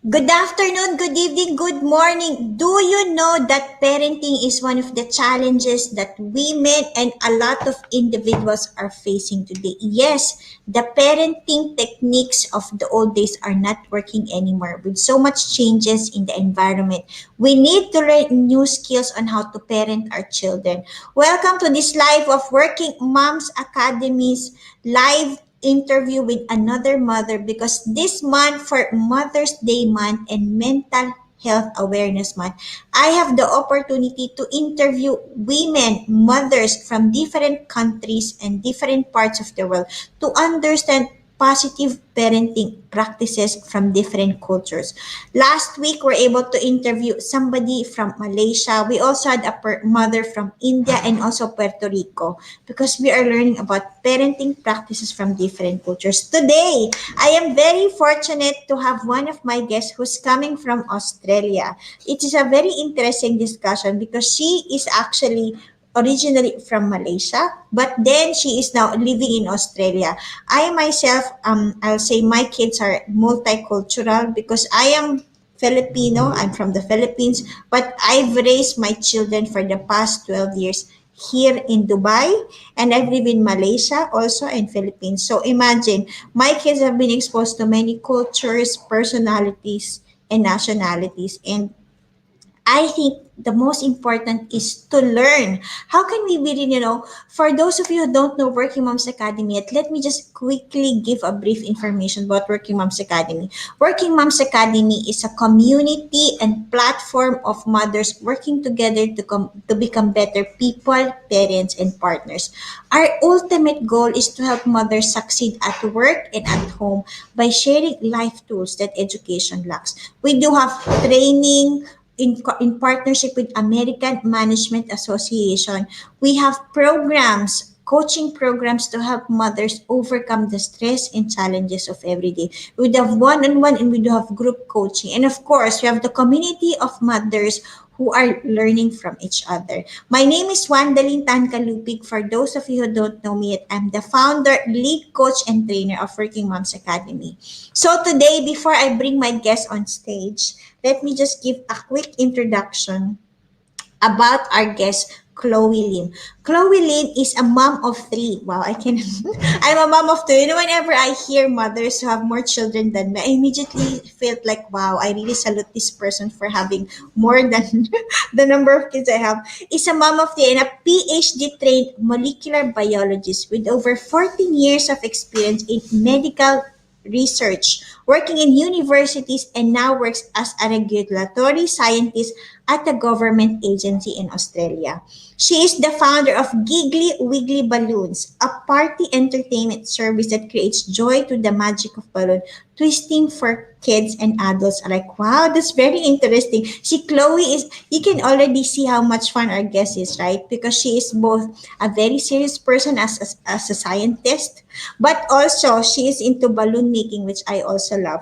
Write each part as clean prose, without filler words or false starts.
Good afternoon, good evening, good morning. Do you know that parenting is one of the challenges that women and a lot of individuals are facing today? Yes, the parenting techniques of the old days are not working anymore with so much changes in the environment. We need to learn new skills on how to parent our children. Welcome to this live of Working Moms Academies live interview with another mother because this month for Mother's Day month and Mental Health Awareness Month, I have the opportunity to interview women, mothers from different countries and different parts of the world to understand positive parenting practices from different cultures. Last week, we're able to interview somebody from Malaysia. We also had a mother from India and also Puerto Rico because we are learning about parenting practices from different cultures. Today, I am very fortunate to have one of my guests who's coming from Australia. It is a very interesting discussion because she is actually originally from Malaysia, but then she is now living in Australia. I myself, I'll say my kids are multicultural because I am Filipino. I'm from the Philippines, but I've raised my children for the past 12 years here in Dubai, and I've lived in Malaysia also and Philippines. So imagine, my kids have been exposed to many cultures, personalities, and nationalities. And I think the most important is to learn. How can we really, for those of you who don't know Working Moms Academy yet, let me just quickly give a brief information about Working Moms Academy. Working Moms Academy is a community and platform of mothers working together to become better people, parents, and partners. Our ultimate goal is to help mothers succeed at work and at home by sharing life tools that education lacks. We do have training, in partnership with American Management Association, we have programs, coaching programs to help mothers overcome the stress and challenges of every day. We do have one-on-one and we do have group coaching. And of course, we have the community of mothers who are learning from each other. My name is Wanda Tankalupig. For those of you who don't know me yet, I'm the founder, lead coach, and trainer of Working Moms Academy. So today, before I bring my guest on stage, let me just give a quick introduction about our guest, Chloe Lim. Chloe Lim is a mom of three. Wow, I can. I'm a mom of two. Whenever I hear mothers who have more children than me, I immediately felt like, wow, I really salute this person for having more than the number of kids I have. Is a mom of three and a PhD trained molecular biologist with over 14 years of experience in medical research, working in universities, and now works as a regulatory scientist at a government agency in Australia. She is the founder of Giggly Wiggly Balloons, a party entertainment service that creates joy to the magic of balloon twisting for kids and adults alike. Wow, that's very interesting. See, Chloe is, you can already see how much fun our guest is, right? Because she is both a very serious person as a scientist, but also she is into balloon making, which I also love.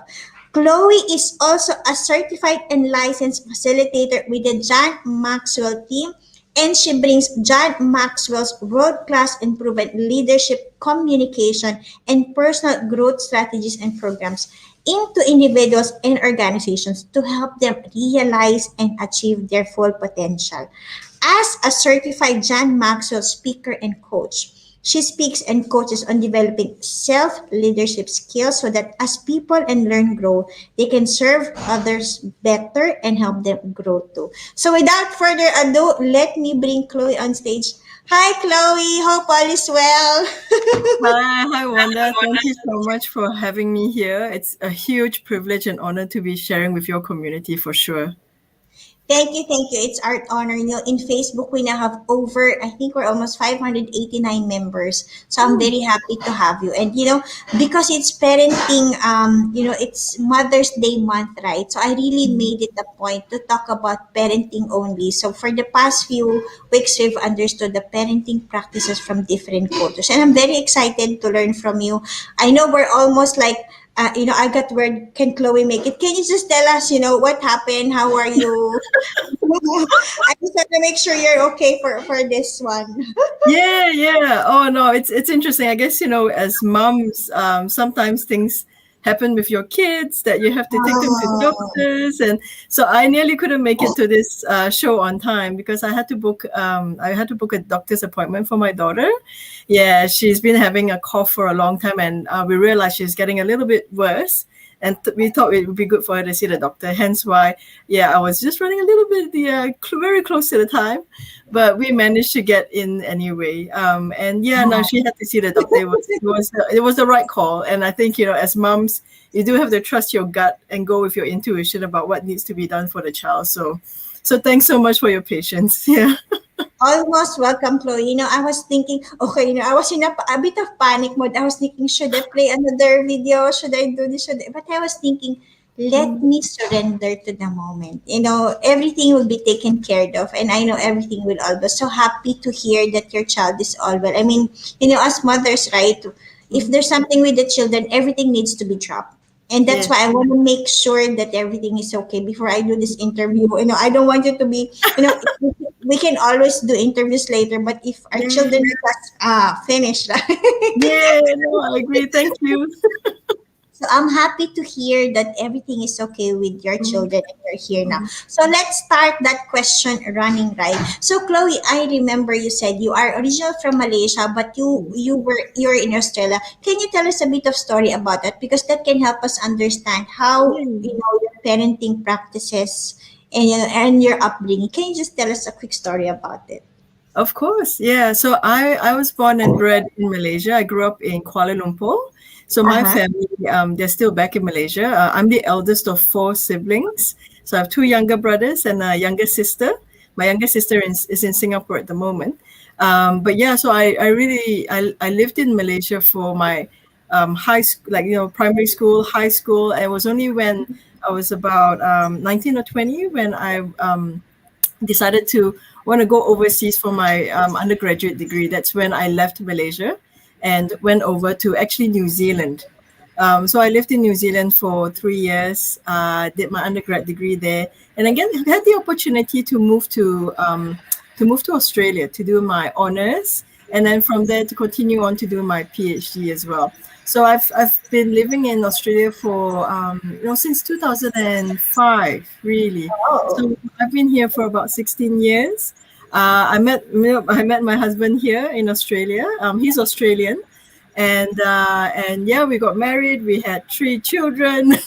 Chloe is also a certified and licensed facilitator with the John Maxwell team, and she brings John Maxwell's world-class and proven leadership, communication, and personal growth strategies and programs into individuals and organizations to help them realize and achieve their full potential. As a certified John Maxwell speaker and coach, she speaks and coaches on developing self leadership skills so that as people and learn grow, they can serve others better and help them grow too. So without further ado, let me bring Chloe on stage. Hi, Chloe. Hope all is well. Hi, Wanda. Thank you so much for having me here. It's a huge privilege and honor to be sharing with your community for sure. Thank you, thank you. It's our honor. In Facebook, we now have over, I think we're almost 589 members. So I'm very happy to have you. And, because it's parenting, it's Mother's Day month, right? So I really made it a point to talk about parenting only. So for the past few weeks, we've understood the parenting practices from different cultures. And I'm very excited to learn from you. I know we're almost like, I got word, can Chloe make it? Can you just tell us, what happened? How are you? I just want to make sure you're okay for this one. Yeah. Oh no, it's interesting. I guess as moms, sometimes things happen with your kids that you have to take them to Oh, doctors, and so I nearly couldn't make it to this show on time because I had to book a doctor's appointment for my daughter. Yeah, she's been having a cough for a long time, and we realized she's getting a little bit worse. And we thought it would be good for her to see the doctor. Hence why, yeah, I was just running a little bit, very close to the time, but we managed to get in anyway. And yeah, no, she had to see the doctor. It was the right call. And I think, as moms, you do have to trust your gut and go with your intuition about what needs to be done for the child. So thanks so much for your patience. Yeah. almost welcome, Chloe. I was thinking, okay, I was in a bit of panic mode. I was thinking, should I play another video? Should I do this? But I was thinking, let Mm, me surrender to the moment. Everything will be taken care of, and I know everything will all be. So happy to hear that your child is all well. I mean, as mothers, right? If mm. there's something with the children, everything needs to be dropped. And that's Yeah. why I want to make sure that everything is okay before I do this interview. I don't want it to be, we can always do interviews later, but if our Yeah. children are just finished, Yeah. No, I agree. Thank you. so I'm happy to hear that everything is okay with your Mm, children and you're here now. mm, So let's start that question running right. So Chloe, I remember you said you are original from Malaysia, but you mm. you're in Australia. Can you tell us a bit of story about that? Because that can help us understand how Yeah. your parenting practices and your upbringing. Can you just tell us a quick story about it? Of course, yeah. So I was born and bred in Malaysia. I grew up in Kuala Lumpur. So my Uh-huh. family, they're still back in Malaysia. I'm the eldest of four siblings. So I have two younger brothers and a younger sister. My younger sister is in Singapore at the moment. But yeah, so I lived in Malaysia for my high school, like primary school, high school. And it was only when I was about 19 or 20 when I decided to want to go overseas for my undergraduate degree. That's when I left Malaysia and went over to actually New Zealand. So I lived in New Zealand for 3 years, did my undergrad degree there, and again had the opportunity to move to Australia to do my honors, and then from there to continue on to do my PhD as well. So I've been living in Australia for since 2005, really. Oh. So I've been here for about 16 years. I met my husband here in Australia. He's Australian, and yeah, we got married. We had three children,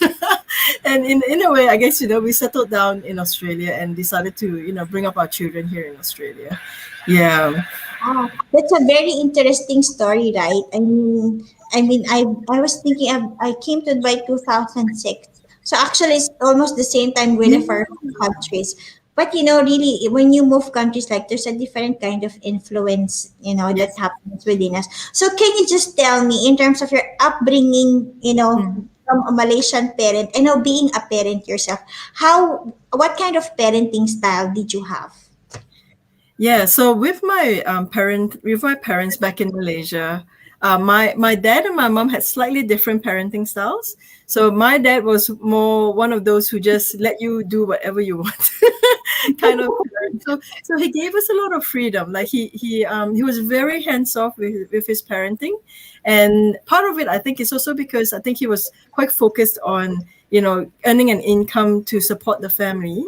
and in a way, I guess we settled down in Australia and decided to bring up our children here in Australia. Yeah. Ah, that's a very interesting story, right? I was thinking I came to Dubai 2006. So actually, it's almost the same time we Yeah. left our home countries. But really, when you move countries, like there's a different kind of influence, that Yes. happens within us. So can you just tell me, in terms of your upbringing, Mm. from a Malaysian parent, and now being a parent yourself, what kind of parenting style did you have? Yeah, so with my parents back in Malaysia, my dad and my mom had slightly different parenting styles. So my dad was more one of those who just let you do whatever you want, kind of parent. So he gave us a lot of freedom. Like he was very hands off with his parenting, and part of it I think is also because I think he was quite focused on earning an income to support the family.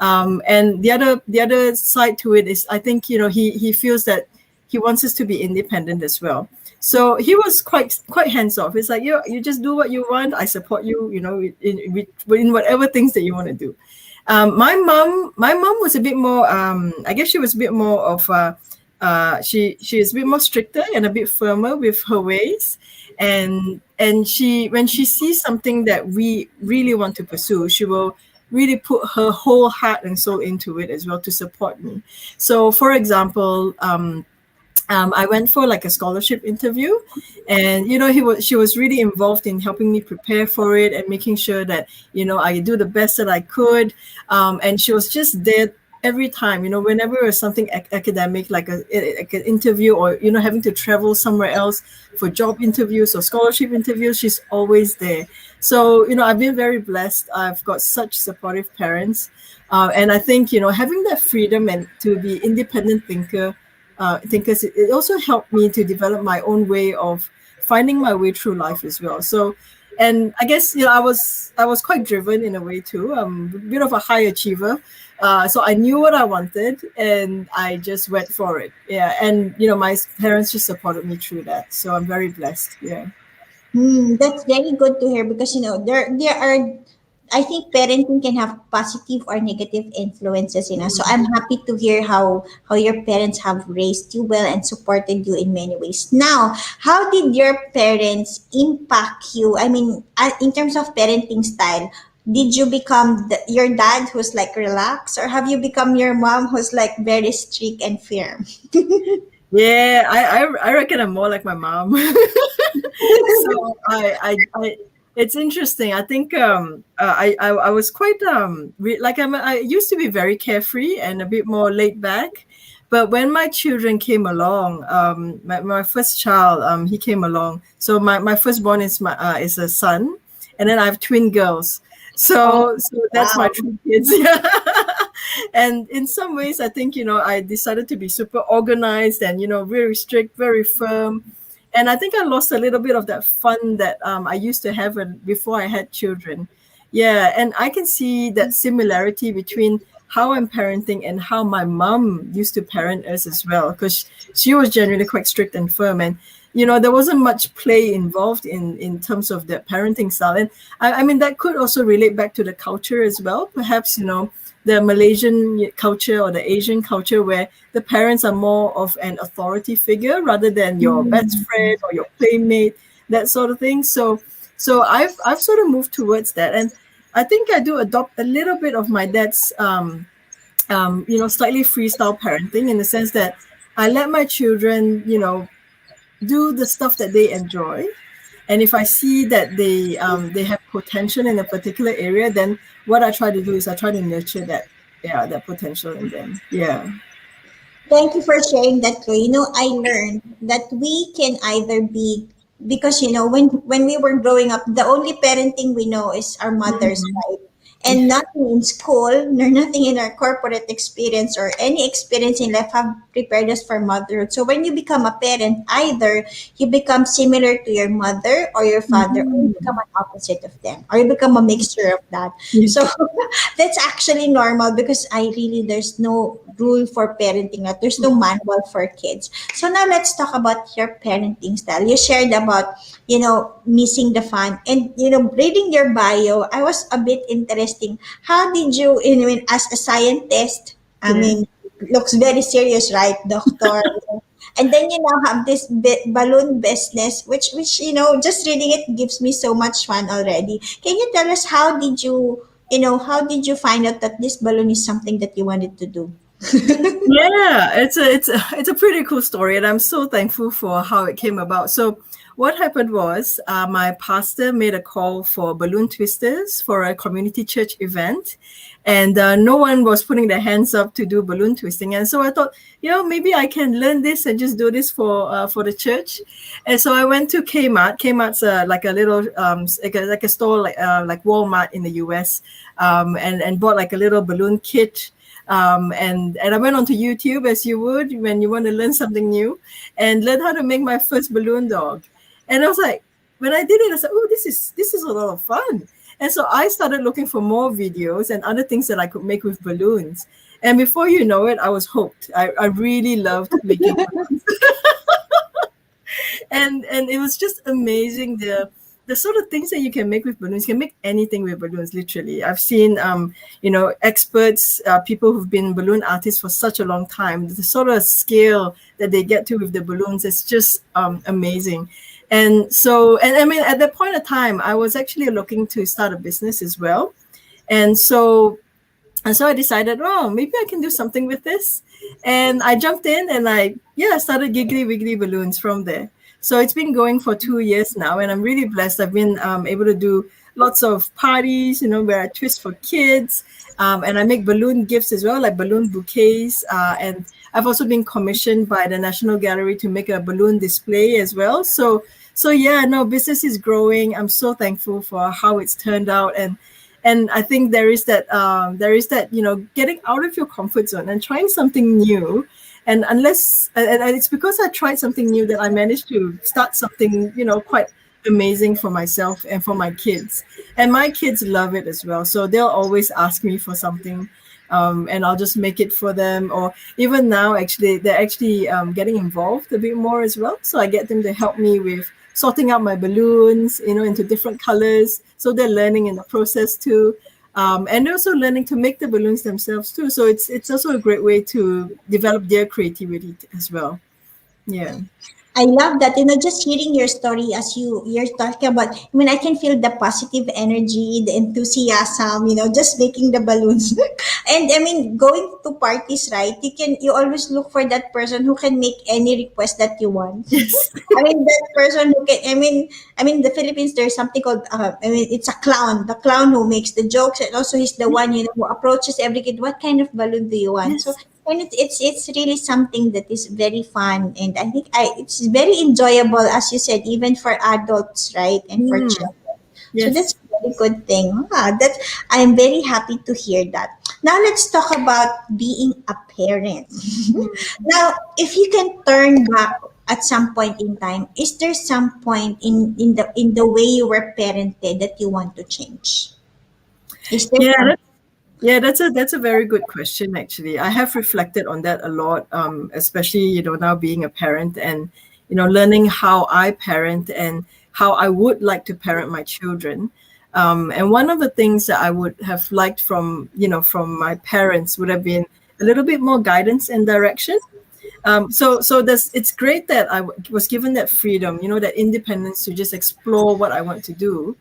And the other side to it is I think he feels that he wants us to be independent as well. So he was quite hands off. It's like you just do what you want. I support you. In whatever things that you want to do. My mom was a bit more. I guess she was a bit more of. She is a bit more stricter and a bit firmer with her ways. And she when she sees something that we really want to pursue, she will really put her whole heart and soul into it as well to support me. So, for example, I went for like a scholarship interview, and she was really involved in helping me prepare for it and making sure that I do the best that I could. And she was just there every time. Whenever it was something academic, like an interview, or having to travel somewhere else for job interviews or scholarship interviews, she's always there. So I've been very blessed. I've got such supportive parents, and I think having that freedom and to be independent thinkers, it also helped me to develop my own way of finding my way through life as well. So, And I guess I was quite driven in a way too. I'm a bit of a high achiever, so I knew what I wanted, and I just went for it. Yeah, and my parents just supported me through that, so I'm very blessed. Yeah. That's very good to hear because there are, I think parenting can have positive or negative influences, So I'm happy to hear how your parents have raised you well and supported you in many ways. Now, how did your parents impact you? I mean, in terms of parenting style, did you become your dad who's like relaxed, or have you become your mom who's like very strict and firm? Yeah, I reckon I'm more like my mom. So it's interesting. I think I was quite like I used to be very carefree and a bit more laid back, but when my children came along, my first child, he came along. So my firstborn is a son, and then I have twin girls. Oh, So that's my wow. three kids. Yeah. And in some ways, I think I decided to be super organized and very strict, very firm, and I think I lost a little bit of that fun that I used to have before I had children. Yeah, and I can see that similarity between how I'm parenting and how my mom used to parent us as well, because she was generally quite strict and firm, and there wasn't much play involved in terms of the parenting style. And I mean that could also relate back to the culture as well. Perhaps the Malaysian culture or the Asian culture where the parents are more of an authority figure rather than your best friend or your playmate, that sort of thing. So I've sort of moved towards that, and I think I do adopt a little bit of my dad's slightly freestyle parenting, in the sense that I let my children do the stuff that they enjoy, and if I see that they have potential in a particular area, then what I try to do is I try to nurture that potential in them. Yeah. Thank you for sharing that, Chloe. I learned that we can either be, because when we were growing up, the only parenting we know is our mothers, Mhm. right? And nothing in school, nor nothing in our corporate experience or any experience in life have prepared us for motherhood. So when you become a parent, either you become similar to your mother or your father, or you become Mhm. an opposite of them, or you become a mixture of that. Yeah. So that's actually normal because there's no rule for parenting. There's no manual for kids. So now let's talk about your parenting style. You shared about, missing the fun, and, reading your bio, I was a bit interesting. How did you, as a scientist, I Yeah. mean, looks very serious, right? Doctor. And then you now have this balloon business, which just reading it gives me so much fun already. Can you tell us how did you find out that this balloon is something that you wanted to do? Yeah, it's a pretty cool story, and I'm so thankful for how it came about. So, what happened was, my pastor made a call for balloon twisters for a community church event, and no one was putting their hands up to do balloon twisting. And so I thought, maybe I can learn this and just do this for the church. And so I went to Kmart. Kmart's like a little like a store like Walmart in the US, and bought like a little balloon kit, and I went onto YouTube, as you would when you want to learn something new, and learn how to make my first balloon dog. And I was like, when I did it, I said, "Oh, this is a lot of fun." And so I started looking for more videos and other things that I could make with balloons. And before you know it, I was hooked. I really loved making balloons, and it was just amazing, the sort of things that you can make with balloons. You can make anything with balloons, literally. I've seen experts, people who've been balloon artists for such a long time, the sort of scale that they get to with the balloons is just amazing. And so, and I mean, at that point of time, I was actually looking to start a business as well. And so and so I decided, oh, maybe I can do something with this. And I jumped in, and I started Giggly Wiggly Balloons from there. So it's been going for 2 years now, and I'm really blessed. I've been able to do lots of parties, where I twist for kids, and I make balloon gifts as well, like balloon bouquets. And I've also been commissioned by the National Gallery to make a balloon display as well. So yeah, no, business is growing. I'm so thankful for how it's turned out, and I think there is that getting out of your comfort zone and trying something new. And it's because I tried something new that I managed to start something quite amazing for myself and for my kids. And my kids love it as well. So they'll always ask me for something, and I'll just make it for them. Or even now, actually, they're actually getting involved a bit more as well. So I get them to help me with sorting out my balloons, into different colors. So they're learning in the process too. And they're also learning to make the balloons themselves too. So it's also a great way to develop their creativity as well. Yeah. I love that. Just hearing your story as you're talking about. I mean, I can feel the positive energy, the enthusiasm. Just making the balloons. And I mean, going to parties, right? You always look for that person who can make any request that you want. Yes. I mean, that person who can. I mean, the Philippines. There's something called. I mean, it's a clown. The clown who makes the jokes, and also he's the one who approaches every kid. What kind of balloon do you want? So, Yes. and it's really something that is very fun, and I think it's very enjoyable, as you said, even for adults, right, and for Mm, children. So that's yes. a very good thing. That's I'm very happy to hear that. Now let's talk about being a parent. Now, if you can turn back at some point in time, is there some point in the way you were parented that you want to change? Is there Yeah, some? yeah, that's a very good question actually. I have reflected on that a lot, especially now being a parent and learning how I parent and how I would like to parent my children. And one of the things that I would have liked from my parents would have been a little bit more guidance and direction. So it's great that was given that freedom, that independence to just explore what I want to do.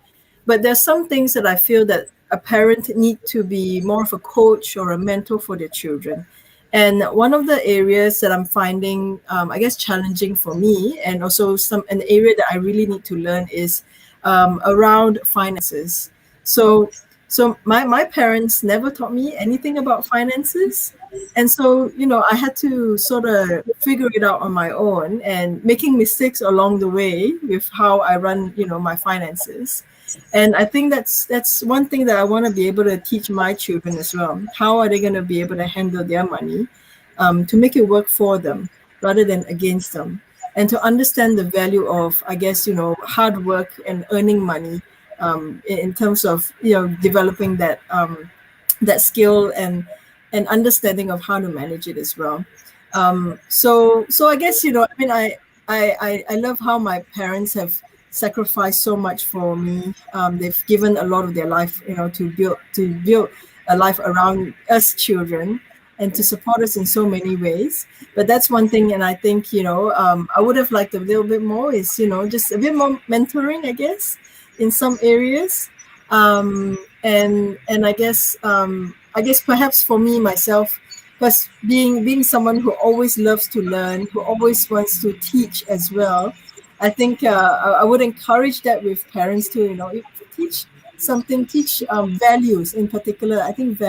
But there's some things that I feel that a parent need to be more of a coach or a mentor for their children. And one of the areas that I'm finding, I guess, challenging for me, and also an area that I really need to learn is around finances. So, so my parents never taught me anything about finances, and so I had to sort of figure it out on my own and making mistakes along the way with how I run my finances. And I think that's one thing that I want to be able to teach my children as well. How are they going to be able to handle their money, to make it work for them rather than against them, and to understand the value of, I guess, hard work and earning money, in terms of developing that skill and understanding of how to manage it as well. So I guess I mean I love how my parents have sacrificed so much for me. They've given a lot of their life, to build a life around us children and to support us in so many ways. But that's one thing, and I think I would have liked a little bit more is just a bit more mentoring, I guess, in some areas. And I guess perhaps for me myself, because being someone who always loves to learn, who always wants to teach as well, I think I would encourage that with parents too. If you teach something, teach values in particular. I think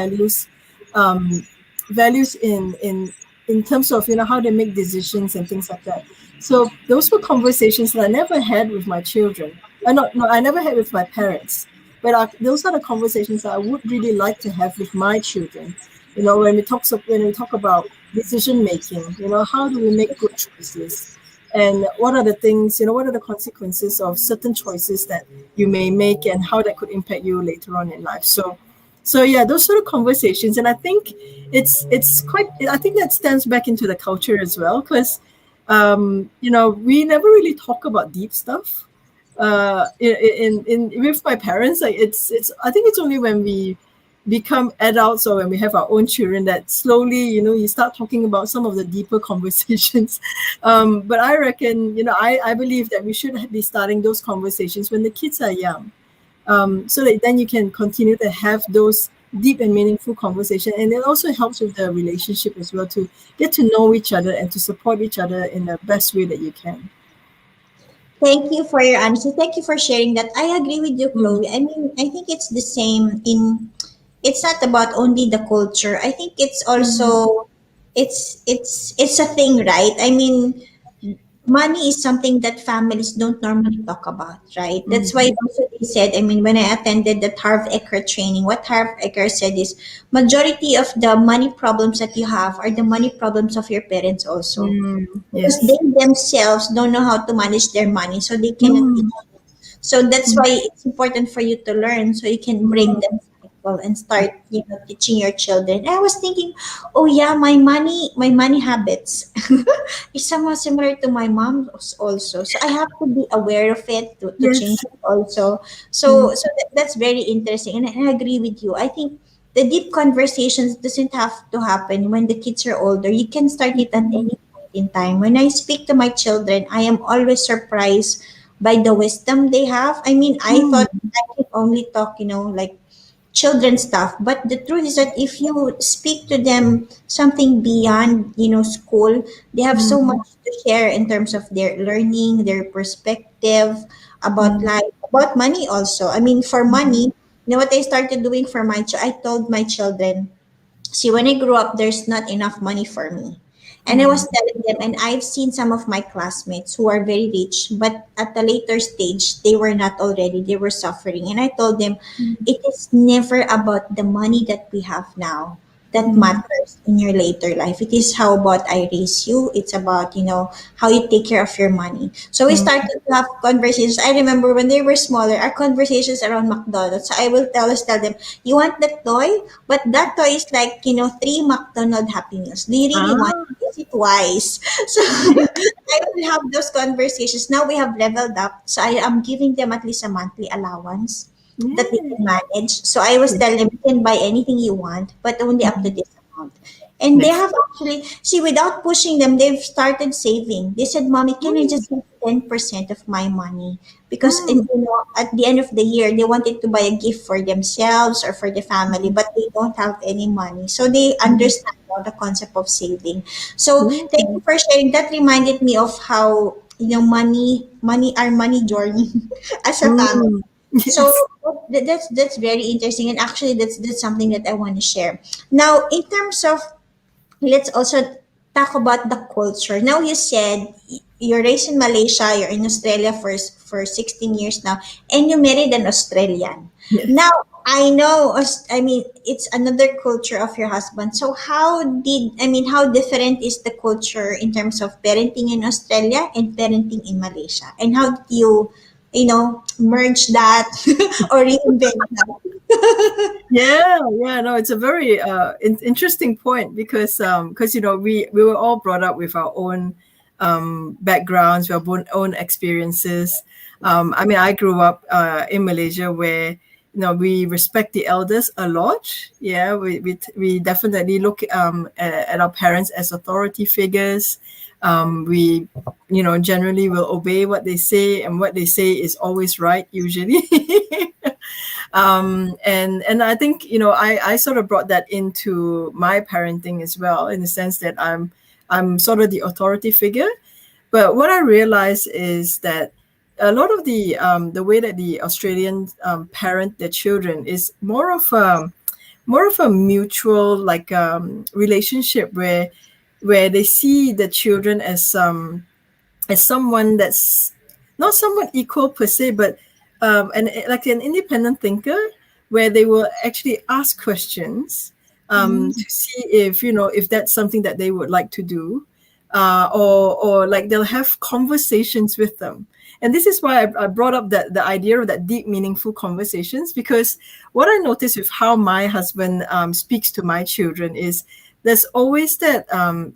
um, values in terms of how they make decisions and things like that. So those were conversations that I never had with my children. Not no, I never had with my parents. But those are the conversations that I would really like to have with my children. When we talk about decision making, how do we make good choices, and what are the things, what are the consequences of certain choices that you may make, and how that could impact you later on in life. So yeah, those sort of conversations, and I think it's quite. I think that stands back into the culture as well, because we never really talk about deep stuff in with my parents. Like it's I think it's only when we become adults or when we have our own children that slowly you start talking about some of the deeper conversations. But I reckon I believe that we should be starting those conversations when the kids are young, so that then you can continue to have those deep and meaningful conversation, and it also helps with the relationship as well, to get to know each other and to support each other in the best way that you can. Thank you for your answer. Thank you for sharing that. I agree with you, Mm, Chloe. I mean, I think it's the same in. It's not about only the culture. I think it's mm, also it's a thing, right? I mean, money is something that families don't normally talk about, right? That's why mm, also they said, I mean, when I attended the Harv Eker training, what Harv Eker said is majority of the money problems that you have are the money problems of your parents also. Because yes. they themselves don't know how to manage their money, so they cannot teach Mm, you. So that's why it's important for you to learn so you can break Mm. that cycle and start, teaching your children. I was thinking, oh yeah, my money habits is somewhat similar to my mom's also. So I have to be aware of it to change Yes. it also. Mm. That's very interesting, and I agree with you. I think the deep conversations doesn't have to happen when the kids are older. You can start it at Mm. any point in time. When I speak to my children, I am always surprised by the wisdom they have. I mean, I thought Mm. I can only talk, like children stuff. But the truth is that if you speak to them something beyond, school, they have so Mm. much to share in terms of their learning, their perspective about Mm. life, about money also. I mean, for money, what I started doing for I told my children, see, when I grew up, there's not enough money for me. And I was Mm. telling them, and I've seen some of my classmates who are very rich, but at a later stage, they were not already, they were suffering. And I told them, it is never about the money that we have now that Mm. matters in your later life. It is how about I raise you. It's about, how you take care of your money. So we Mm. started to have conversations. I remember when they were smaller, our conversations around McDonald's. So I will tell them, you want that toy? But that toy is like, three McDonald Happy Meals. Do you really want Ah. it? Is it wise? So I will have those conversations. Now we have leveled up. So I am giving them at least a monthly allowance that they Yeah. can manage. So I was Yes. telling them, you can buy anything you want, but only up to Mm. this amount. And they Yes. have actually, see, without pushing them, they've started saving. They said, Mommy, can I Mm. just save 10% of my money? Because Mm. at the end of the year, they wanted to buy a gift for themselves or for the family, but they don't have any money. So they Mm. understand now the concept of saving. So thank you Mm. for sharing. That reminded me of how, our money journey as a family. Mm. So Yes. that's very interesting, and actually that's something that I want to share. Now, in terms of, let's also talk about the culture. Now, you said you're raised in Malaysia, you're in Australia for 16 years now, and you married an Australian. Yes. Now, I know, I mean, it's another culture of your husband. So how different is the culture in terms of parenting in Australia and parenting in Malaysia? And how did you, merge that or reinvent that? Yeah, yeah, no, it's a very interesting point because we were all brought up with our own backgrounds, our own experiences. I mean, I grew up in Malaysia where we respect the elders a lot. Yeah, we definitely look at our parents as authority figures. We generally will obey what they say, and what they say is always right usually. And I think I sort of brought that into my parenting as well, in the sense that I'm sort of the authority figure. But what I realized is that a lot of the way that the Australians parent their children is more of a mutual, like, relationship, where they see the children as someone that's not someone equal per se, but like an independent thinker, where they will actually ask questions to see if that's something that they would like to do, or like they'll have conversations with them. And this is why I brought up that the idea of that deep, meaningful conversations, because what I notice with how my husband speaks to my children is there's always that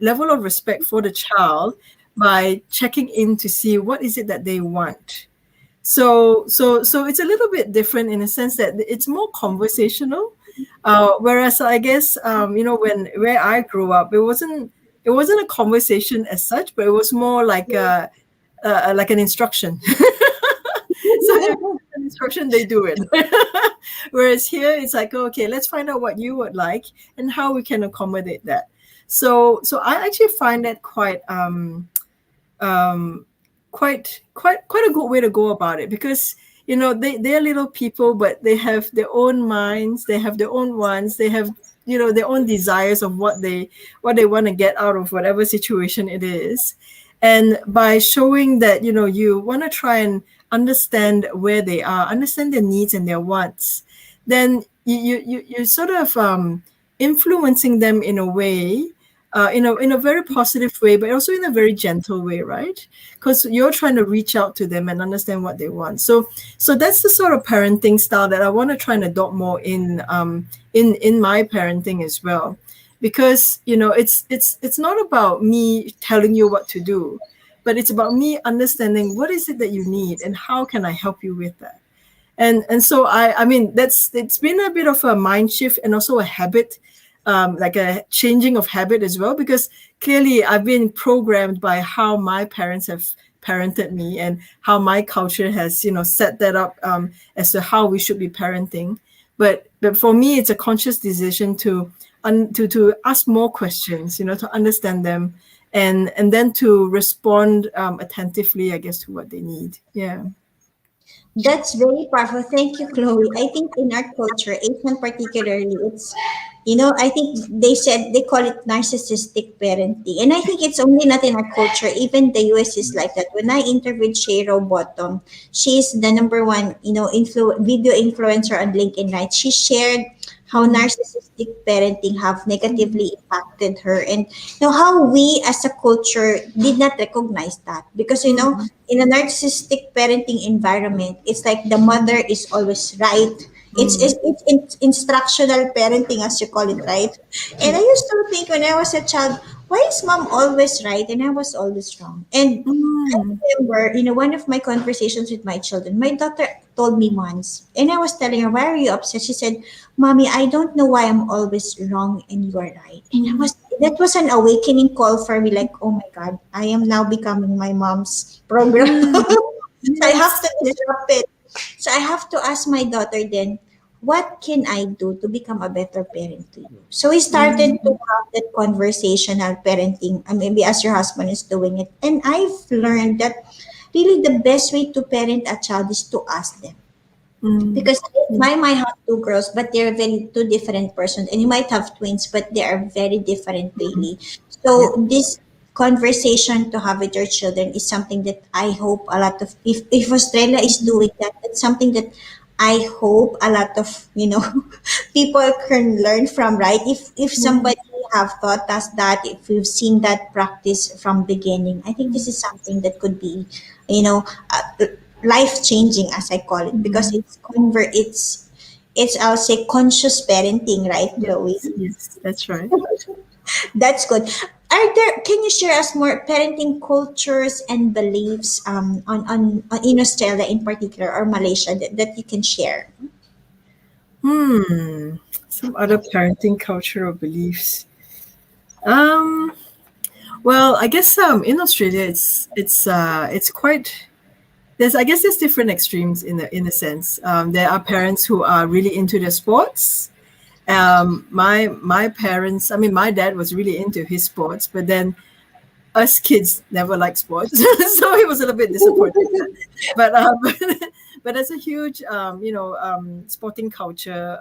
level of respect for the child by checking in to see what is it that they want. So it's a little bit different in a sense that it's more conversational. Whereas I guess when where I grew up, it wasn't a conversation as such, but it was more like an instruction. So if it's an instruction, they do it. Whereas here, it's like, okay, let's find out what you would like and how we can accommodate that. So I actually find that um, quite a good way to go about it, because they're little people, but they have their own minds, they have their own wants, they have their own desires of what they want to get out of whatever situation it is. And by showing that you want to try and understand where they are, understand their needs and their wants, then you sort of influencing them in a way in a very positive way, but also in a very gentle way, right? Because you're trying to reach out to them and understand what they want. So that's the sort of parenting style that I want to try and adopt more in my parenting as well, because it's not about me telling you what to do, but it's about me understanding what is it that you need and how can I help you with that. And so I mean that's it's been a bit of a mind shift and also a habit, like a changing of habit as well, because clearly I've been programmed by how my parents have parented me and how my culture has set that up, as to how we should be parenting. But for me it's a conscious decision to ask more questions, to understand them, and then to respond attentively, I guess, to what they need. Yeah. That's very powerful. Thank you, Chloe. I think in our culture, Asian particularly, I think they said they call it narcissistic parenting. And I think it's only not in our culture. Even the US is like that. When I interviewed Shero Bottom, she's the number one, video influencer on LinkedIn, right? She shared how narcissistic parenting have negatively impacted her, and how we as a culture did not recognize that, because in a narcissistic parenting environment, it's like the mother is always right. It's instructional parenting, as you call it, right? And I used to think when I was a child, why is mom always right and I was always wrong? And I Mm. remember, one of my conversations with my children, my daughter told me once, and I was telling her, why are you upset? She said, Mommy, I don't know why I'm always wrong and you are right. And that was an awakening call for me, like, oh my God, I am now becoming my mom's program. Mm. So I have Yes. to disrupt it. So I have to ask my daughter then, what can I do to become a better parent to you? So we started to Mm. have that conversational parenting, maybe as your husband is doing it. And I've learned that really the best way to parent a child is to ask them, Mm. because Yeah. my might have two girls, but they're very two different persons, and you might have twins, but they are very different Mm. really. Yeah. So this conversation to have with your children is something that I hope a lot of, if Australia is doing that, it's something that I hope a lot of people can learn from, right? If Yeah. somebody have taught us that, if we've seen that practice from beginning, I think this is something that could be, you know, life changing, as I call it, because Mm. it's I'll say conscious parenting, right, Chloe? Yes. Yes. That's right. That's good. Can you share us more parenting cultures and beliefs, on in Australia in particular, or Malaysia, that you can share? Hmm. Some other parenting cultural beliefs. Um. Well, I guess in Australia it's quite there's I guess there's different extremes in a sense. There are parents who are really into their sports. My parents, I mean, my dad was really into his sports, but then us kids never liked sports, so he was a little bit disappointed. But but there's a huge sporting culture,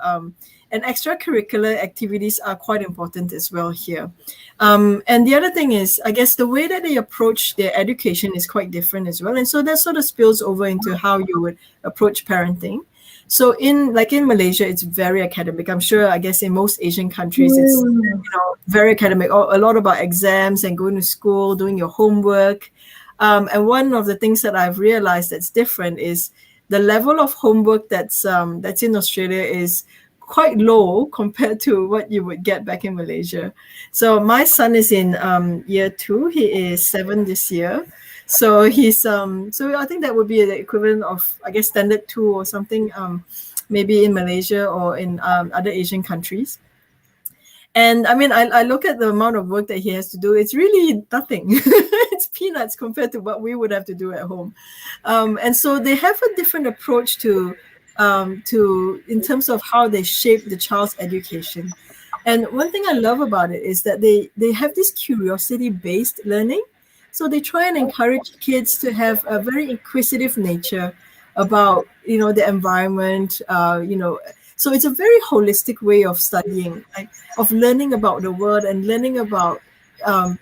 and extracurricular activities are quite important as well here. And the other thing is, I guess the way that they approach their education is quite different as well, and so that sort of spills over into how you would approach parenting. So in Malaysia, it's very academic. I'm sure, I guess in most Asian countries, it's Mm. very academic. A lot about exams and going to school, doing your homework. And one of the things that I've realized that's different is the level of homework that's in Australia is quite low compared to what you would get back in Malaysia. So my son is in year two. He is 7 this year. So so I think that would be the equivalent of, I guess, standard two or something, maybe in Malaysia or in other Asian countries. And I mean, I look at the amount of work that he has to do. It's really nothing. It's peanuts compared to what we would have to do at home. And so they have a different approach to in terms of how they shape the child's education. And one thing I love about it is that they have this curiosity based learning. So they try and encourage kids to have a very inquisitive nature about the environment. So it's a very holistic way of studying, like of learning about the world and learning about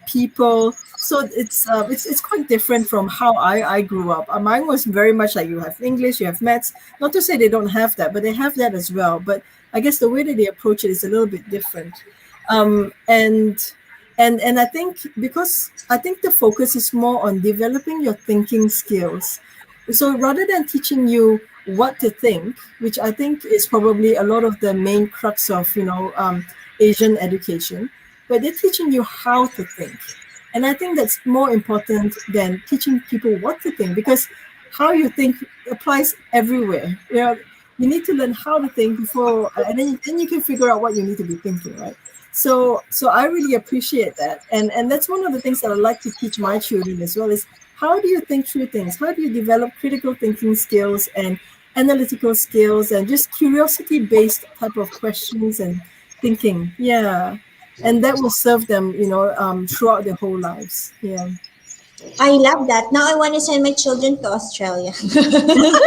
people. So it's quite different from how I grew up. Mine was very much like you have English, you have maths. Not to say they don't have that, but they have that as well. But I guess the way that they approach it is a little bit different. And And I think because I think the focus is more on developing your thinking skills. So rather than teaching you what to think, which I think is probably a lot of the main crux of Asian education, but they're teaching you how to think. And I think that's more important than teaching people what to think, because how you think applies everywhere. You need to learn how to think before, and then you can figure out what you need to be thinking, right? So I really appreciate that, and that's one of the things that I like to teach my children as well, is how do you think through things, how do you develop critical thinking skills and analytical skills and just curiosity based type of questions and thinking. Yeah, and that will serve them throughout their whole lives. Yeah. I love that. Now I want to send my children to Australia. Because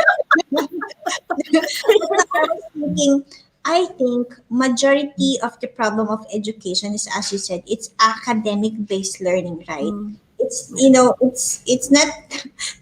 I was thinking, I think majority of the problem of education is, as you said, it's academic based learning, right? Mm, It's yeah. it's not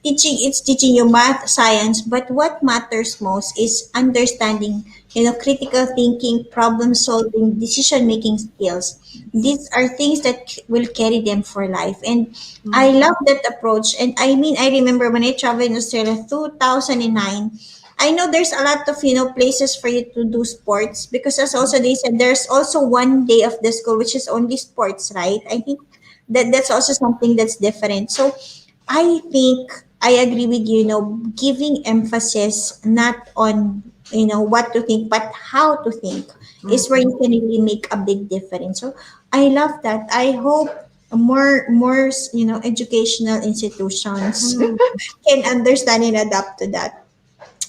teaching, it's teaching you math, science, but what matters most is understanding, critical thinking, problem solving, decision making skills. These are things that will carry them for life. And I Mm, love that approach. And I mean, I remember when I traveled in Australia 2009, I know there's a lot of, places for you to do sports, because as also they said, there's also one day of the school which is only sports, right? I think that's also something that's different. So I think I agree with you, giving emphasis not on, what to think, but how to think is where mm, you can really make a big difference. So I love that. I hope more, educational institutions mm, can understand and adapt to that.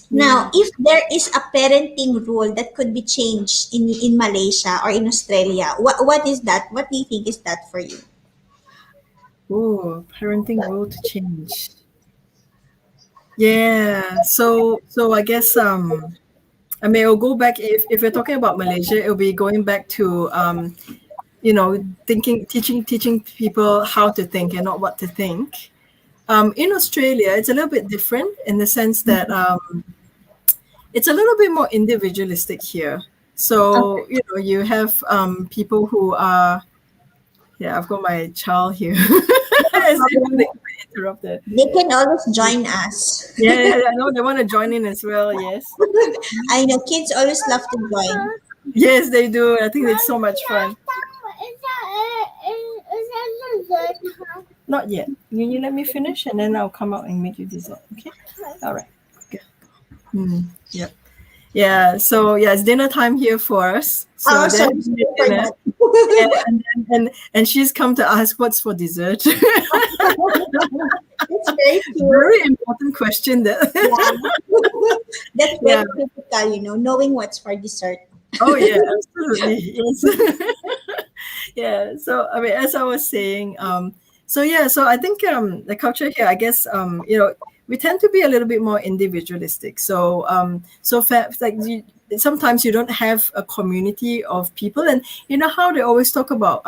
yeah. Now, if there is a parenting rule that could be changed in Malaysia or in Australia, what is that? What do you think is that for you? Oh, parenting role to change. Yeah. So I guess I mean, it'll go back, if you're talking about Malaysia, it'll be going back to teaching people how to think and not what to think. In Australia, it's a little bit different in the sense that it's a little bit more individualistic here. So Okay. you have people who are, yeah, I've got my child here. As if they get interrupted. They can always join us. Yeah, yeah, yeah, I know they want to join in as well. Yes. I know kids always love to join. Yes, they do. I think it's so much fun. Not yet. You let me finish and then I'll come out and make you dessert. Okay? All right. Good. Yep. Yeah. So yeah, it's dinner time here for us. So Oh, they're sorry, having their for dinner. Yeah, that. and she's come to ask what's for dessert. That's very cute. Very important question that. Yeah. That's Yeah. very critical, knowing what's for dessert. Oh yeah, absolutely. Yes. Yeah. So I mean, as I was saying, so yeah, so I think the culture here, I guess, we tend to be a little bit more individualistic. So sometimes you don't have a community of people, and you know how they always talk about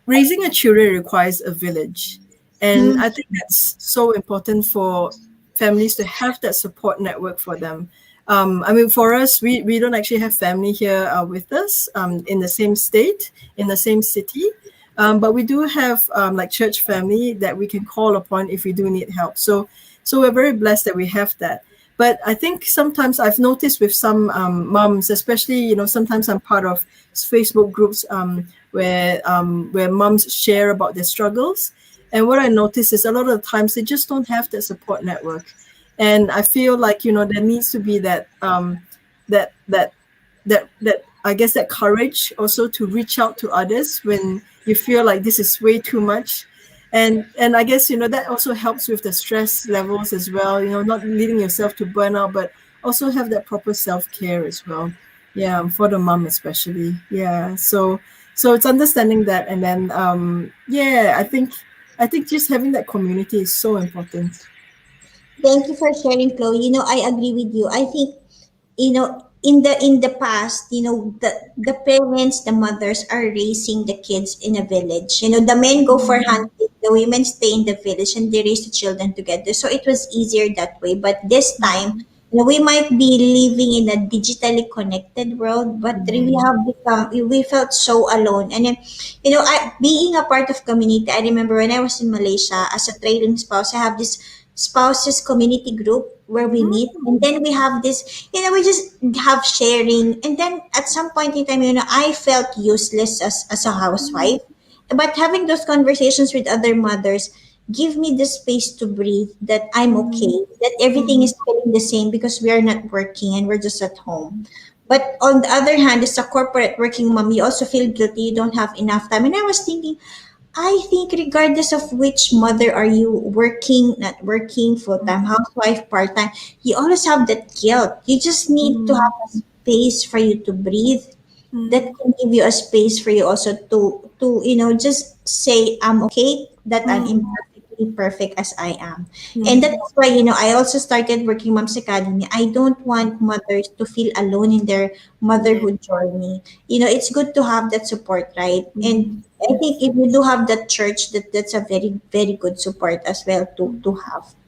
raising a children requires a village, and Mm. I think that's so important for families to have that support network for them. I mean, for us, we don't actually have family here with us in the same state, in the same city, but we do have like church family that we can call upon if we do need help. So we're very blessed that we have that. But I think sometimes I've noticed with some moms, especially, sometimes I'm part of Facebook groups where moms share about their struggles. And what I notice is a lot of the times they just don't have that support network. And I feel like, there needs to be that that that I guess that courage also to reach out to others when you feel like this is way too much. And I guess that also helps with the stress levels as well, not leading yourself to burnout, but also have that proper self-care as well. Yeah, for the mom especially. Yeah. So it's understanding that, and then yeah, I think just having that community is so important. Thank you for sharing, Chloe. I agree with you. I think, in the past, the parents, the mothers are raising the kids in a village. The men go for hunting, the women stay in the village, and they raise the children together. So it was easier that way. But this time, We might be living in a digitally connected world, but we Mm. have become, we felt so alone. And then, being a part of community, I remember when I was in Malaysia as a trailing spouse, I have this spouses community group where we meet, and Mm. then we have this, we just have sharing. And then at some point in time, I felt useless as a Mm. housewife, but having those conversations with other mothers give me the space to breathe, that I'm Mm. okay, that everything Mm. is feeling the same because we are not working and we're just at home. But on the other hand, as a corporate working mom, you also feel guilty, you don't have enough time. And I was thinking, I think regardless of which mother are you, working, not working, full-time housewife, part-time, you always have that guilt. You just need to Mm. have a space for you to breathe, that Mm. can give you a space for you also to just say I'm okay, that I'm Mm. imperfectly perfect as I am. And that Mm. is why I also started working moms academy. I don't want mothers to feel alone in their Yeah. motherhood journey. It's good to have that support, right? And Mm. I Yes. think if you do have that church, that's a very very good support as well to have.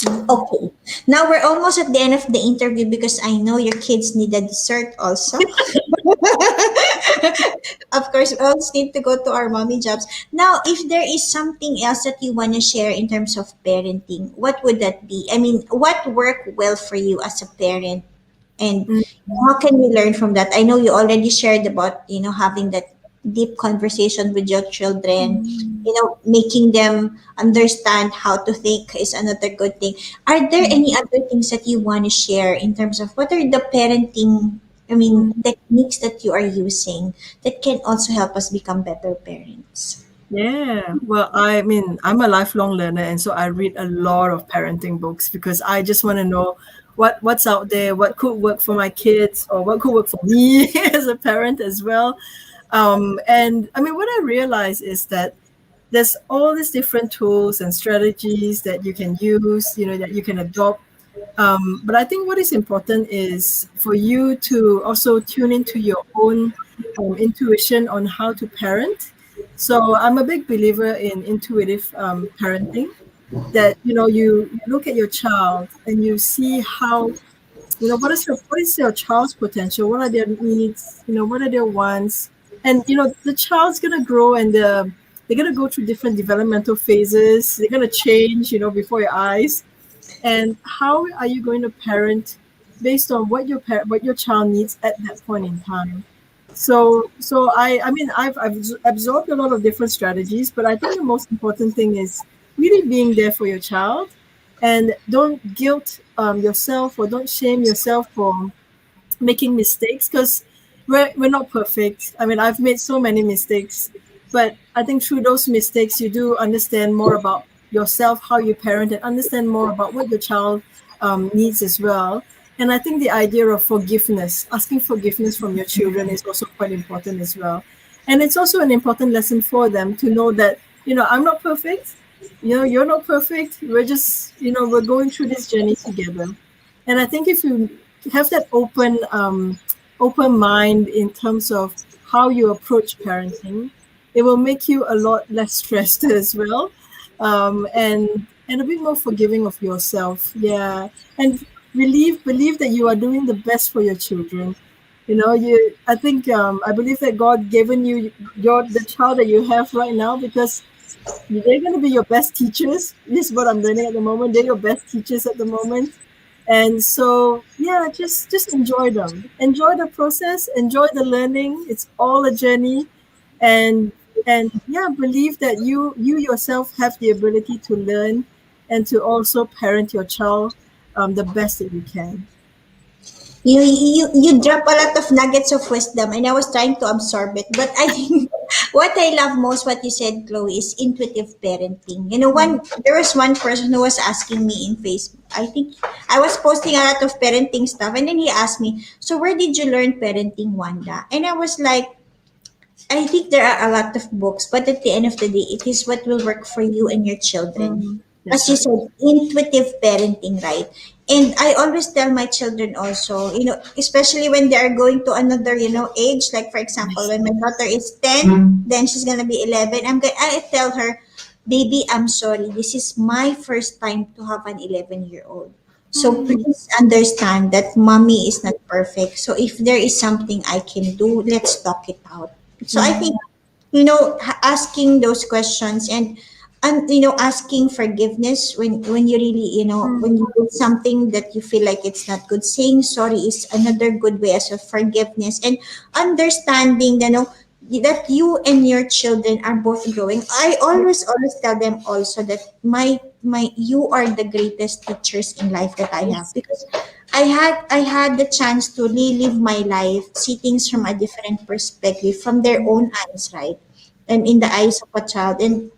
Mm. Okay, now we're almost at the end of the interview because I know your kids need a dessert also. Of course, we all need to go to our mommy jobs. Now, if there is something else that you want to share in terms of parenting, what would that be? I mean, what worked well for you as a parent, and Mm. how can we learn from that? I know you already shared about, having that deep conversation with your children, Mm. making them understand how to think is another good thing. Are there Mm. any other things that you want to share in terms of what are the parenting, Mm. techniques that you are using that can also help us become better parents? Yeah. Well, I mean, I'm a lifelong learner, and so I read a lot of parenting books because I just want to know what's out there, what could work for my kids, or what could work for me as a parent as well. And I mean, what I realize is that there's all these different tools and strategies that you can use, that you can adopt. But I think what is important is for you to also tune into your own intuition on how to parent. So I'm a big believer in intuitive parenting. That you look at your child and you see how what is your child's potential, what are their needs, what are their wants, and the child's gonna grow, and they're gonna go through different developmental phases, they're gonna change before your eyes. And how are you going to parent based on what your child needs at that point in time? So I mean I've absorbed a lot of different strategies, but I think the most important thing is really being there for your child, and don't guilt yourself, or don't shame yourself for making mistakes, because we're not perfect. I mean, I've made so many mistakes, but I think through those mistakes, you do understand more about yourself, how you parent, and understand more about what your child needs as well. And I think the idea of forgiveness, asking forgiveness from your children, is also quite important as well. And it's also an important lesson for them to know that, I'm not perfect. You're not perfect. We're going through this journey together. And I think if you have that open mind in terms of how you approach parenting, it will make you a lot less stressed as well, and a bit more forgiving of yourself. Yeah, and believe that you are doing the best for your children. I believe that God given you the child that you have right now, because they're going to be your best teachers. This is what I'm learning at the moment. They're your best teachers at the moment. And so, yeah, just enjoy them. Enjoy the process. Enjoy the learning. It's all a journey, and yeah, believe that you yourself have the ability to learn and to also parent your child the best that you can. You drop a lot of nuggets of wisdom, and I was trying to absorb it. But I think what I love most, what you said, Chloe, is intuitive parenting. Mm. There was one person who was asking me in Facebook. I think I was posting a lot of parenting stuff, and then he asked me, "So where did you learn parenting, Wanda?" And I was like, I think there are a lot of books, but at the end of the day, it is what will work for you and your children. Mm. As That's you right. said, intuitive parenting, right? And I always tell my children also, especially when they are going to another, age, like for example, Yes. when my daughter is 10, then she's going to be 11. I tell her, baby, I'm sorry. This is my first time to have an 11-year-old. So please understand that mommy is not perfect. So if there is something I can do, let's talk it out. So I think, asking those questions, and asking forgiveness when you really, when you do something that you feel like it's not good, saying sorry is another good way as a forgiveness, and understanding, that you and your children are both growing. I always tell them also that my you are the greatest teachers in life that I have, Yes. because I had the chance to relive my life, see things from a different perspective, from their own eyes, right? And in the eyes of a child. And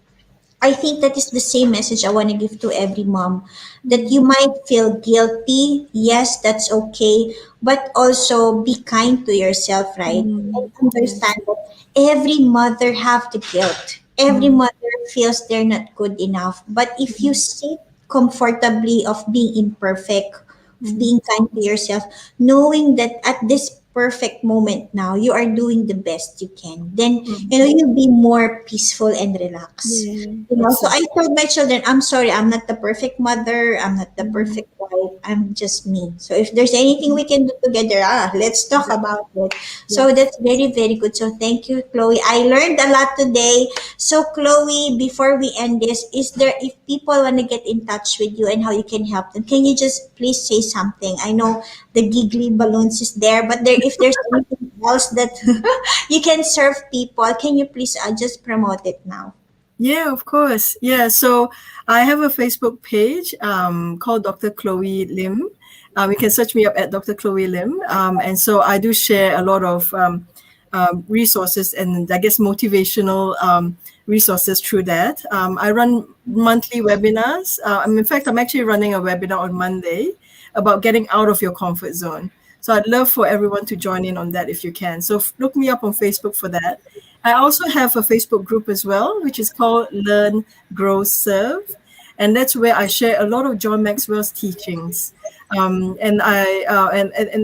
I think that is the same message I want to give to every mom, that you might feel guilty. Yes, that's okay. But also be kind to yourself, right? And Yes. understand that every mother have the guilt. Every Mm, mother feels they're not good enough. But if you sit comfortably of being imperfect, of mm, being kind to yourself, knowing that at this perfect moment now you are doing the best you can, then mm. you'll be more peaceful and relaxed. Yeah, So I exactly. told my children, I'm sorry, I'm not the perfect mother, I'm not the Mm, perfect wife, I'm just me. So if there's anything we can do together, let's talk exactly. about it. So Yes. that's very, very good. So thank you, Chloe. I learned a lot today. So Chloe, before we end this, is there, if people want to get in touch with you and how you can help them, can you just please say something? I know the giggly balloons is there, but there, if there's anything else that you can serve people, can you please just promote it now? Yeah, of course. Yeah, so I have a Facebook page called Dr. Chloe Lim. You can search me up at Dr. Chloe Lim. And so I do share a lot of resources and I guess motivational resources through that. I run monthly webinars. In fact, I'm actually running a webinar on Monday about getting out of your comfort zone. So I'd love for everyone to join in on that if you can. So look me up on Facebook for that. I also have a Facebook group as well, which is called Learn, Grow, Serve. And that's where I share a lot of John Maxwell's teachings. And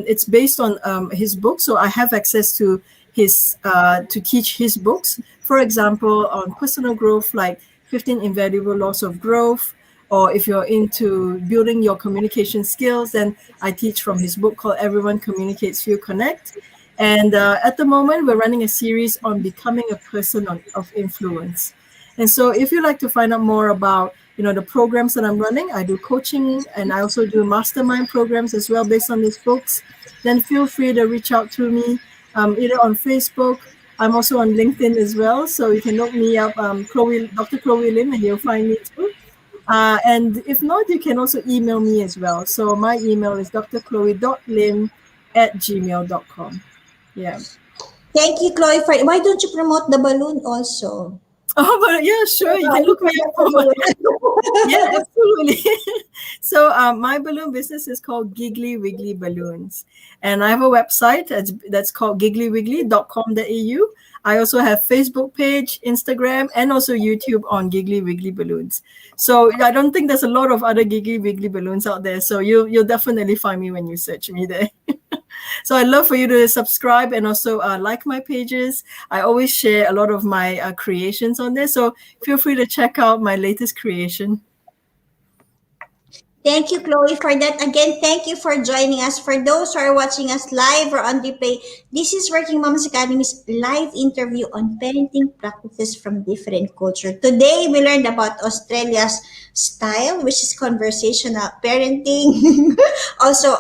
it's based on his book. So I have access to his to teach his books. For example, on personal growth, like 15 Invaluable Laws of Growth, or if you're into building your communication skills, then I teach from his book called Everyone Communicates, Few Connect. And at the moment, we're running a series on becoming a person of influence. And so, if you'd like to find out more about the programs that I'm running, I do coaching and I also do mastermind programs as well based on these books. Then feel free to reach out to me either on Facebook. I'm also on LinkedIn as well, so you can look me up, Chloe, Dr. Chloe Lim, and you'll find me too. And if not, you can also email me as well. So my email is drchloe.lim@gmail.com. Yeah. Thank you, Chloe. For why don't you promote the balloon also? Oh, but yeah, sure. You can You look me forgot up the for my. Yeah, balloon. absolutely. So my balloon business is called Giggly Wiggly Balloons. And I have a website that's called gigglywiggly.com.au. I also have Facebook page, Instagram, and also YouTube on Giggly Wiggly Balloons. So I don't think there's a lot of other Giggly Wiggly Balloons out there. So you'll definitely find me when you search me there. So I'd love for you to subscribe and also like my pages. I always share a lot of my creations on there. So feel free to check out my latest creation. Thank you, Chloe, for that. Again, thank you for joining us. For those who are watching us live or on replay, this is Working Moms Academy's live interview on parenting practices from different culture. Today, we learned about Australia's style, which is conversational parenting. Also,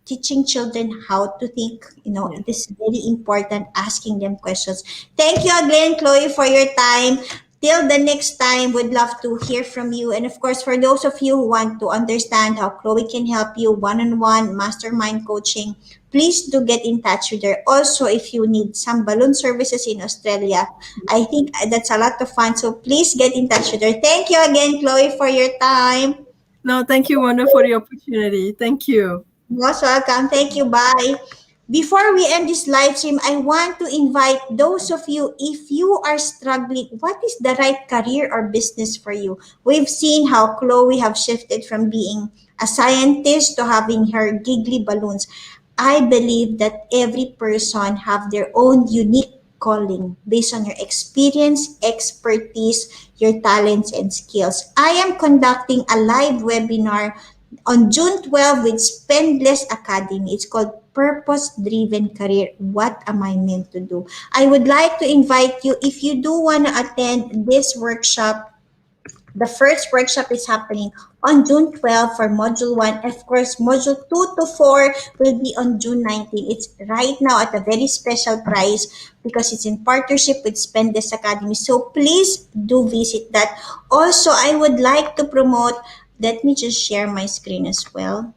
teaching children how to think. Yeah. It is very important, asking them questions. Thank you again, Chloe, for your time. Till the next time, would love to hear from you. And of course, for those of you who want to understand how Chloe can help you one-on-one mastermind coaching, please do get in touch with her. Also, if you need some balloon services in Australia, I think that's a lot of fun. So please get in touch with her. Thank you again, Chloe, for your time. No, thank you, Wanda, for the opportunity. Thank you. Most welcome. Thank you. Bye. Before we end this live stream, I want to invite those of you, if you are struggling, what is the right career or business for you? We've seen how Chloe have shifted from being a scientist to having her giggly balloons. I believe that every person have their own unique calling based on your experience, expertise, your talents and skills. I am conducting a live webinar On June 12 with Spendless Academy. It's called Purpose Driven Career. What am I meant to do? I would like to invite you, if you do want to attend this workshop. The first workshop is happening on June 12 for Module 1. Of course, Module 2 to 4 will be on June 19. It's right now at a very special price because it's in partnership with Spend This Academy. So please do visit that. Also, I would like to promote, let me just share my screen as well.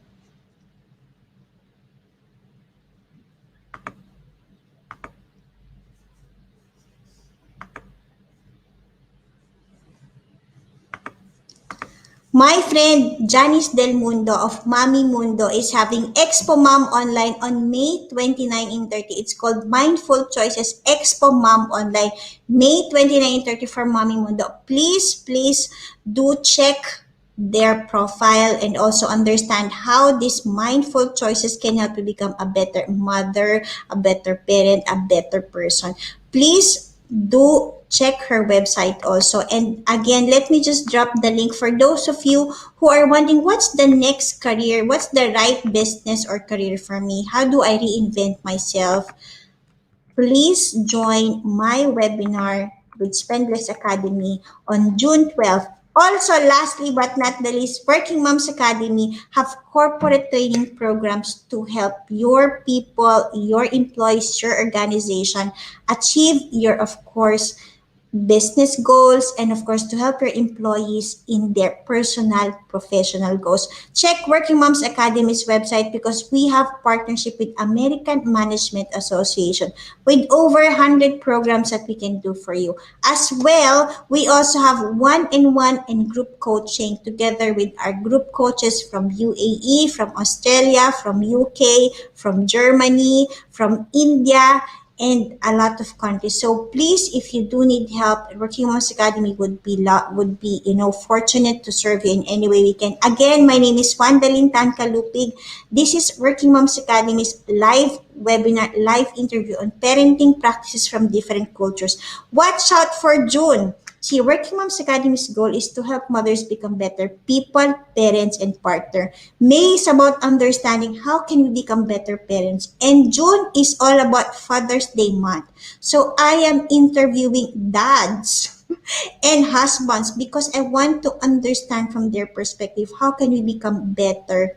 My friend Janice Del Mundo of Mami Mundo is having Expo Mom Online on May 29 and 30. It's called Mindful Choices Expo Mom Online, May 29 and 30 for Mami Mundo. Please do check their profile and also understand how these mindful choices can help you become a better mother, a better parent, a better person. Please do check her website also. And again, let me just drop the link for those of you who are wondering what's the next career, what's the right business or career for me? How do I reinvent myself? Please join my webinar with Spendless Academy on June 12th. Also, lastly but not the least, Working Moms Academy have corporate training programs to help your people, your employees, your organization achieve your, of course, business goals, and of course to help your employees in their personal professional goals. Check Working Moms Academy's website because we have partnership with American Management Association with over 100 programs that we can do for you. As well, we also have one-on-one and group coaching together with our group coaches from UAE, from Australia, from UK, from Germany, from India, and a lot of countries. So please, if you do need help, Working Moms Academy would be fortunate to serve you in any way we can. Again, my name is Wanda Lintan Kalupig. This is Working Moms Academy's live webinar, live interview on parenting practices from different cultures. Watch out for June. See, Working Moms Academy's goal is to help mothers become better people, parents, and partner. May is about understanding how can we become better parents. And June is all about Father's Day month. So I am interviewing dads and husbands because I want to understand from their perspective how can we become better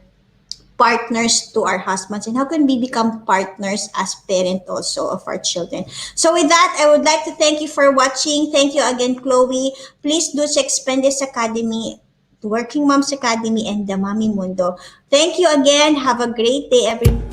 partners to our husbands and how can we become partners as parent also of our children. So with that, I would like to thank you for watching. Thank you again, Chloe. Please do check Spendis Academy, Working Moms Academy, and the Mami Mundo. Thank you again. Have a great day, everyone.